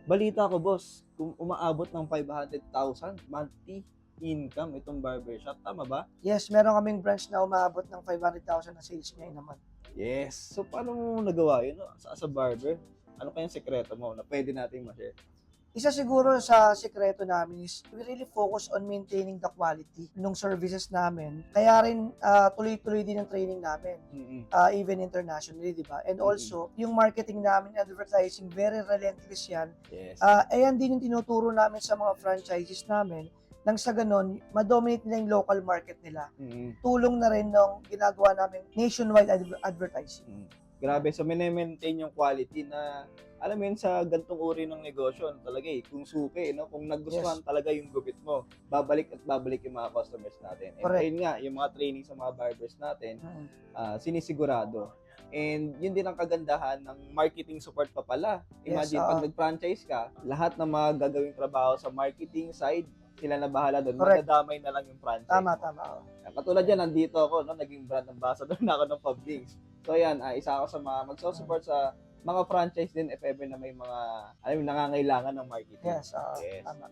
Balita ko, boss, kung umaabot ng 500,000 monthly income itong barbershop. Tama ba? Yes, meron kaming branch na umaabot ng 500,000 na sales ngayon naman. Yes. So, paano mo nagawa yun, no? As a barber? Ano kayang sekreto mo na pwede nating ma-share? Isa siguro sa sekreto namin is we really focus on maintaining the quality ng services namin. Kaya rin tuloy-tuloy din ang training namin, even internationally, di ba? And also, yung marketing namin, advertising, very relentless yan. Yes. Ayan din yung tinuturo namin sa mga franchises namin nang sa ganun, ma-dominate nila yung local market nila. Tulong na rin ng ginagawa namin nationwide advertising. Grabe, so maintain yung quality na, alam mo yun, sa gantong uri ng negosyo, talaga kung suki, no? Kung nagustuhan talaga yung gupit mo, babalik at babalik yung mga customers natin. And ayun nga, yung mga training sa mga barbers natin, sinisigurado. And yun din ang kagandahan ng marketing support pa pala. Imagine, pag nag-franchise ka, lahat ng mga gagawing trabaho sa marketing side, sila na bahala doon. Magdadamay na lang yung franchise. Tama. Katulad yan, nandito ako, no? Naging brand ambassador na ako ng Publix. So yan, isa ako sa mga magsusupport sa mga franchise din if ever na may mga, nangangailangan ng marketing. Yes, tama.